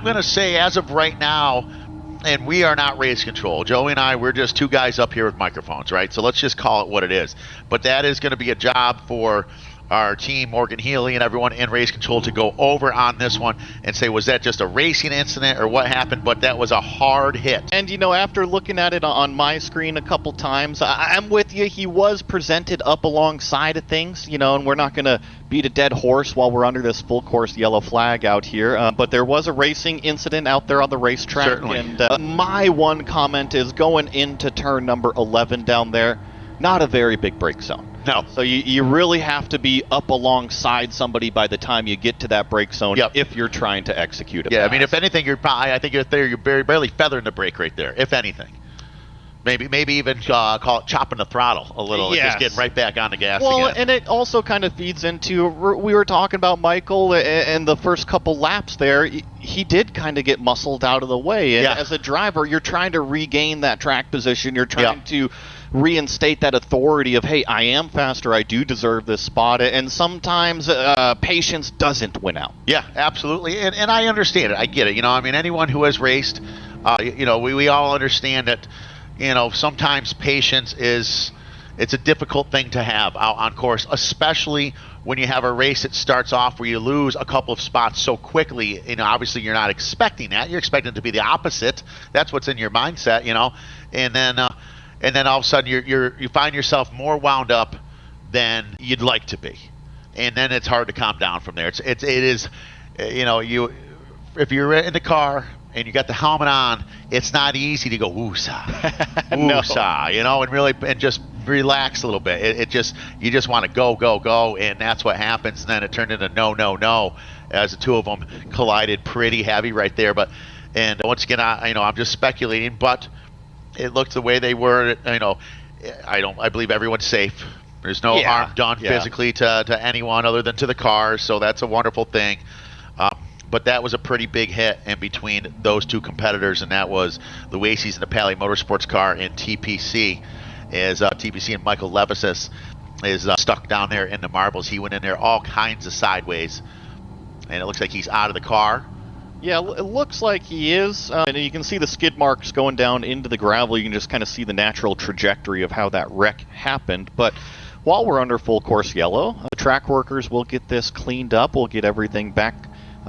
going to say as of right now, and we are not race control. Joey and I, we're just two guys up here with microphones, right? So let's just call it what it is. But that is going to be a job for our team, Morgan Healy and everyone in race control, to go over on this one and say, was that just a racing incident or what happened? But that was a hard hit. And, after looking at it on my screen a couple times, I'm with you. He was presented up alongside of things, and we're not going to beat a dead horse while we're under this full course yellow flag out here. But there was a racing incident out there on the racetrack. Certainly. And my one comment is going into turn number 11 down there, not a very big brake zone. No. So you really have to be up alongside somebody by the time you get to that brake zone if you're trying to execute it. Yeah, I mean, if anything, I think you're barely feathering the brake right there, if anything. Maybe even call it chopping the throttle a little, Yes. and just getting right back on the gas Well, again. and it also kind of feeds into, we were talking about Michael and the first couple laps there. He did kind of get muscled out of the way. And as a driver, you're trying to regain that track position. You're trying to reinstate that authority of, hey, I am faster, I do deserve this spot, and sometimes patience doesn't win out. Yeah, absolutely, and I understand it. I get it. I mean, anyone who has raced, we all understand that, sometimes patience it's a difficult thing to have out on course, especially when you have a race that starts off where you lose a couple of spots so quickly. Obviously you're not expecting that. You're expecting it to be the opposite. That's what's in your mindset, and then all of a sudden you find yourself more wound up than you'd like to be, and then it's hard to calm down from there. It is, if you're in the car and you got the helmet on, it's not easy to go woosah, woosah, and just relax a little bit. You just want to go, and that's what happens. And then it turned into no, as the two of them collided pretty heavy right there. And once again, I'm just speculating, but it looked the way they were. I believe everyone's safe. There's no harm done physically to anyone other than to the cars, so that's a wonderful thing. But that was a pretty big hit in between those two competitors, and that was the Wacy's and the Pali Motorsports car in TPC. As TPC and Michael Levitus is stuck down there in the marbles. He went in there all kinds of sideways, and it looks like he's out of the car. Yeah, it looks like he is. And you can see the skid marks going down into the gravel. You can just kind of see the natural trajectory of how that wreck happened. But while we're under full course yellow, the track workers will get this cleaned up. We'll get everything back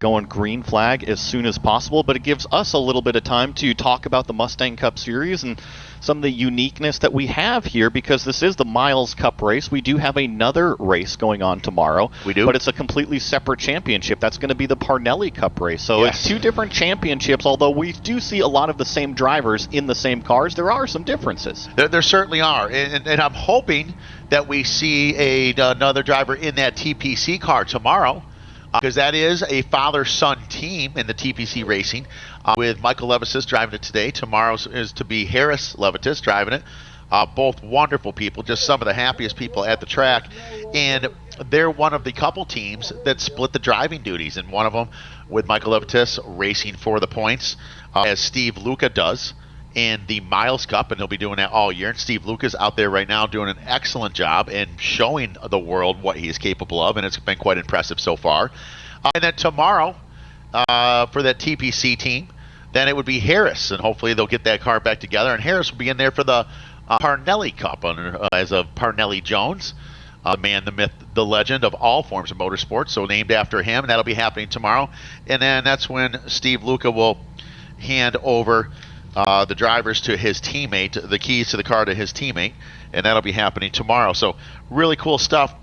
going green flag as soon as possible. But it gives us a little bit of time to talk about the Mustang Cup Series and some of the uniqueness that we have here, because this is the Miles Cup race. We do have another race going on tomorrow. We do. But it's a completely separate championship. That's going to be the Parnelli Cup race. So it's two different championships, although we do see a lot of the same drivers in the same cars. There are some differences. There certainly are. And I'm hoping that we see another driver in that TPC car tomorrow, because that is a father-son team in the TPC Racing, with Michael Levitus driving it today. Tomorrow is to be Harris Levitus driving it. Both wonderful people, just some of the happiest people at the track. And they're one of the couple teams that split the driving duties, and one of them with Michael Levitus racing for the points, as Steve Luca does in the Miles Cup, and he'll be doing that all year. And Steve Luca's out there right now doing an excellent job and showing the world what he is capable of, and it's been quite impressive so far. And then tomorrow, for that TPC team, then it would be Harris, and hopefully they'll get that car back together. And Harris will be in there for the Parnelli Cup as of Parnelli Jones, the man, the myth, the legend of all forms of motorsports, so named after him, and that'll be happening tomorrow. And then that's when Steve Luca will hand over the drivers to his teammate, the keys to the car to his teammate, and that'll be happening tomorrow. So really cool stuff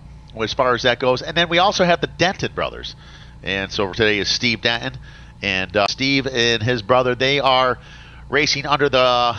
as far as that goes. And then we also have the Denton brothers. And so today is Steve Denton. And Steve and his brother, they are racing under the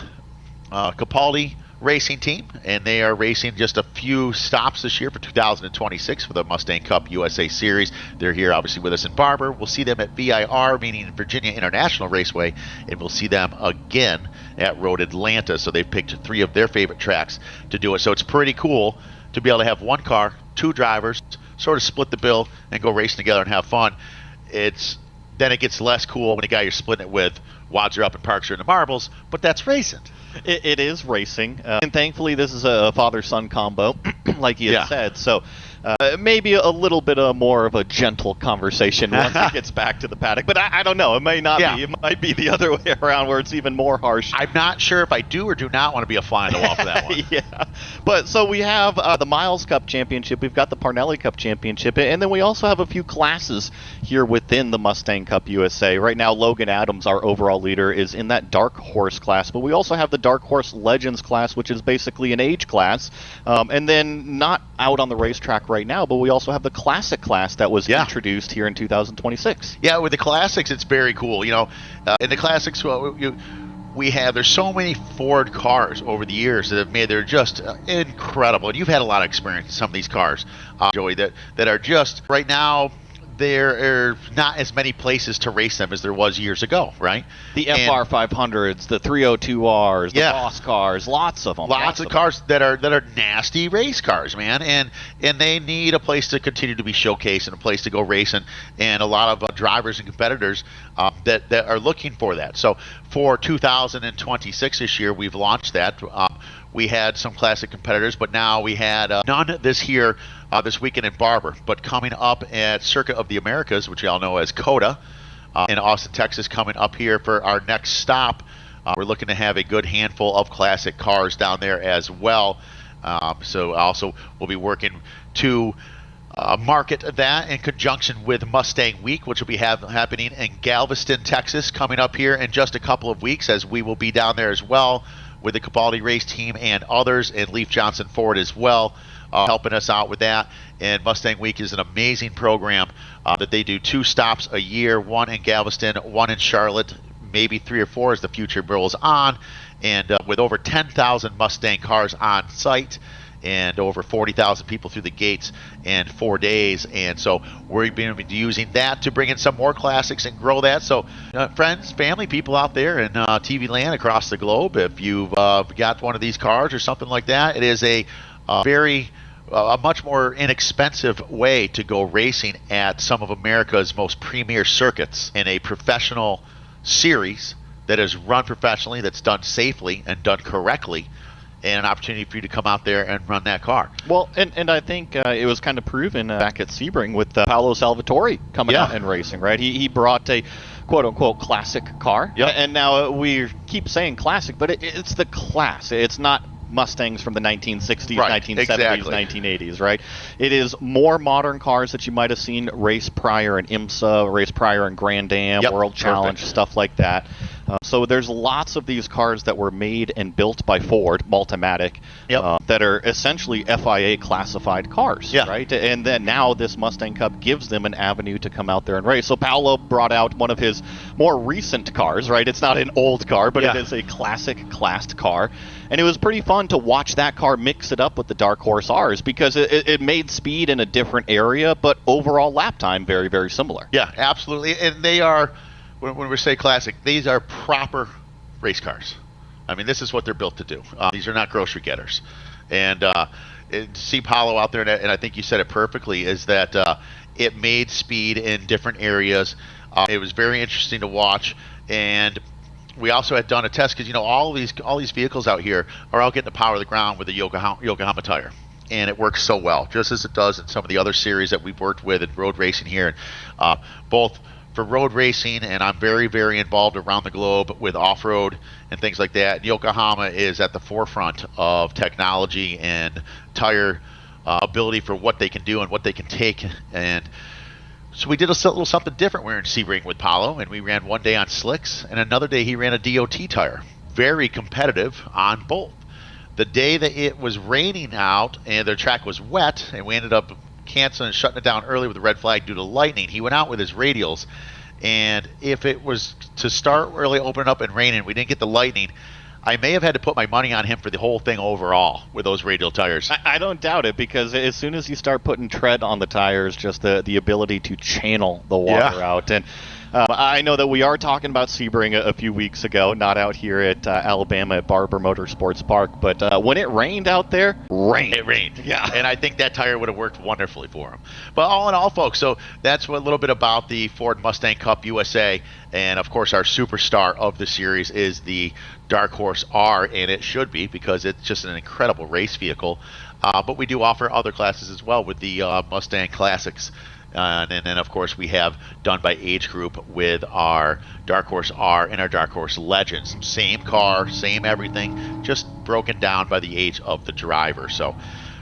Capaldi racing team, and they are racing just a few stops this year for 2026 for the Mustang Cup USA Series. They're here obviously with us in Barber. We'll see them at VIR, meaning Virginia International Raceway, and we'll see them again at Road Atlanta. So they've picked 3 of their favorite tracks to do it. So it's pretty cool to be able to have one car, 2 drivers, sort of split the bill and go racing together and have fun. Then it gets less cool when the guy you're splitting it with wads her up and parks her in the marbles, but that's racing. It is racing, and thankfully this is a father-son combo, like you had said. So maybe a little bit more of a gentle conversation once it gets back to the paddock. But I don't know. It may not be. It might be the other way around where it's even more harsh. I'm not sure if I do or do not want to be a fly on the wall for that one. Yeah. But so we have the Miles Cup Championship. We've got the Parnelli Cup Championship. And then we also have a few classes here within the Mustang Cup USA. Right now, Logan Adams, our overall leader, is in that Dark Horse class. But we also have the Dark Horse Legends class, which is basically an age class. And then not out on the racetrack right now, but we also have the Classic class that was introduced here in 2026. Yeah, with the Classics, it's very cool. In the Classics, there's so many Ford cars over the years that have made, they're just incredible. And you've had a lot of experience in some of these cars, Joey, that are just, right now, there are not as many places to race them as there was years ago, right? The FR 500s, the 302Rs, the Boss cars, lots of them. Lots of cars that are nasty race cars, man, and they need a place to continue to be showcased and a place to go racing, and a lot of drivers and competitors that are looking for that. So for 2026 this year, we've launched that. We had some classic competitors, but now we had none this weekend in Barber. But coming up at Circuit of the Americas, which y'all know as COTA, in Austin, Texas, coming up here for our next stop, we're looking to have a good handful of classic cars down there as well. So also we'll be working to market that in conjunction with Mustang Week, which will be happening in Galveston, Texas, coming up here in just a couple of weeks, as we will be down there as well with the Capaldi race team and others, and Leif Johnson Ford as well, helping us out with that. And Mustang Week is an amazing program that they do 2 stops a year, one in Galveston, one in Charlotte, maybe 3 or 4 as the future rolls on, and with over 10,000 Mustang cars on site and over 40,000 people through the gates in 4 days. And so we're going to be using that to bring in some more classics and grow that. So friends, family, people out there in TV land across the globe, if you've got one of these cars or something like that, it is a much more inexpensive way to go racing at some of America's most premier circuits in a professional series that is run professionally, that's done safely and done correctly, and an opportunity for you to come out there and run that car. Well, and I think it was kind of proven back at Sebring with Paolo Salvatore coming out and racing, right? He brought a quote-unquote classic car, and now we keep saying classic, but it's the class. It's not Mustangs from the 1960s, 1970s, 1980s, right? It is more modern cars that you might have seen race prior in IMSA, race prior in Grand Am, World Challenge, stuff like that. So there's lots of these cars that were made and built by Ford, Multimatic, that are essentially FIA classified cars, right? And then now this Mustang Cup gives them an avenue to come out there and race. So Paolo brought out one of his more recent cars, right? It's not an old car, but it is a classic classed car. And it was pretty fun to watch that car mix it up with the Dark Horse R's, because it made speed in a different area, but overall lap time very, very similar. Yeah, absolutely. And they are, when we say classic, these are proper race cars. I mean, this is what they're built to do. These are not grocery getters. And to see Paolo out there, and I think you said it perfectly, is that it made speed in different areas. It was very interesting to watch. And we also had done a test, because all these vehicles out here are all getting the power of the ground with the Yokohama tire, and it works so well, just as it does in some of the other series that we've worked with in road racing here, both for road racing, and I'm very, very involved around the globe with off-road and things like that. And Yokohama is at the forefront of technology and tire ability for what they can do and what they can take. And so we did a little something different. We were in Sebring with Paolo, and we ran one day on slicks, and another day he ran a DOT tire. Very competitive on both. The day that it was raining out and the track was wet, and we ended up canceling and shutting it down early with the red flag due to lightning, he went out with his radials. And if it was to start really opening up and raining, we didn't get the lightning, I may have had to put my money on him for the whole thing overall with those radial tires. I don't doubt it, because as soon as you start putting tread on the tires, just the ability to channel the water out. And I know that we are talking about Sebring a few weeks ago, not out here at Alabama at Barber Motorsports Park, but when it rained out there, it rained. Yeah. And I think that tire would have worked wonderfully for him. But all in all, folks, so that's a little bit about the Ford Mustang Cup USA. And, of course, our superstar of the series is the Dark Horse R, and it should be, because it's just an incredible race vehicle. but we do offer other classes as well with the Mustang Classics. And then, of course, we have done by age group with our Dark Horse R and our Dark Horse Legends. Same car, same everything, just broken down by the age of the driver. So,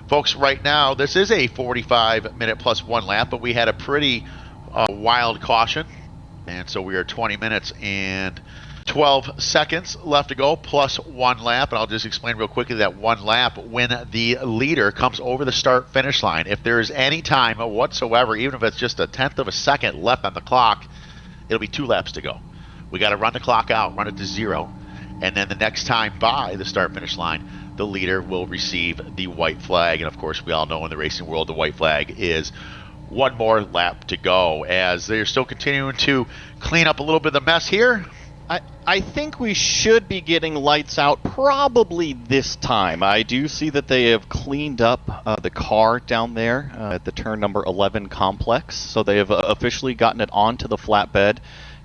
folks, right now, this is a 45-minute plus one lap, but we had a pretty wild caution. And so we are 20 minutes and 12 seconds left to go, plus one lap. And I'll just explain real quickly that one lap, when the leader comes over the start-finish line, if there is any time whatsoever, even if it's just a tenth of a second left on the clock, it'll be 2 laps to go. We got to run the clock out, run it to 0, and then the next time by the start-finish line, the leader will receive the white flag. And, of course, we all know in the racing world the white flag is one more lap to go, as they're still continuing to clean up a little bit of the mess here. I think we should be getting lights out probably this time. I do see that they have cleaned up the car down there at the turn number 11 complex. So they have officially gotten it onto the flatbed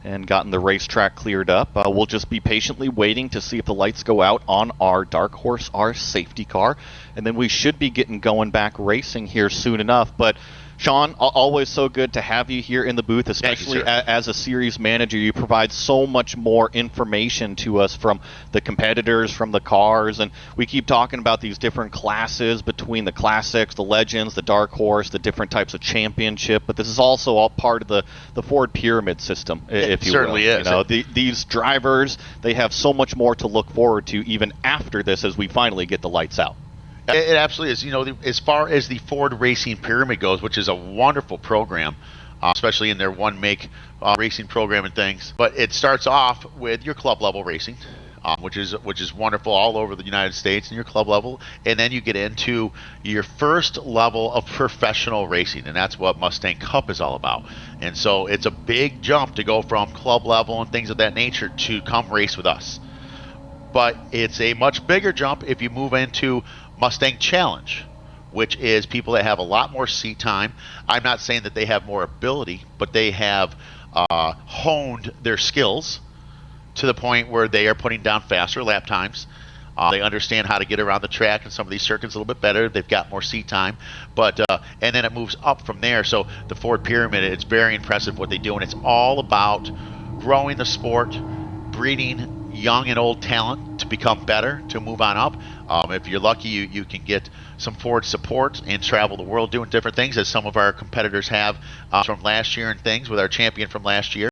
and gotten the racetrack cleared up. We'll just be patiently waiting to see if the lights go out on our Dark Horse R safety car. And then we should be getting going back racing here soon enough. But Sean, always so good to have you here in the booth, especially as a series manager. You provide so much more information to us from the competitors, from the cars, and we keep talking about these different classes between the Classics, the Legends, the Dark Horse, the different types of championship, but this is also all part of the Ford Pyramid system, if you will. Certainly is. You know, these drivers, they have so much more to look forward to even after this as we finally get the lights out. It absolutely is. You know, as far as the Ford Racing Pyramid goes, which is a wonderful program, especially in their one-make racing program and things. But it starts off with your club level racing, which is wonderful all over the United States, and your club level, and then you get into your first level of professional racing, and that's what Mustang Cup is all about. And so it's a big jump to go from club level and things of that nature to come race with us. But it's a much bigger jump if you move into Mustang Challenge, which is people that have a lot more seat time. I'm not saying that they have more ability, but they have honed their skills to the point where they are putting down faster lap times. They understand how to get around the track and some of these circuits a little bit better. They've got more seat time, but and then it moves up from there. So the Ford Pyramid, it's very impressive what they do, and it's all about growing the sport, breeding young and old talent to become better, to move on up. If you're lucky, you can get some Ford support and travel the world doing different things, as some of our competitors have from last year and things with our champion from last year.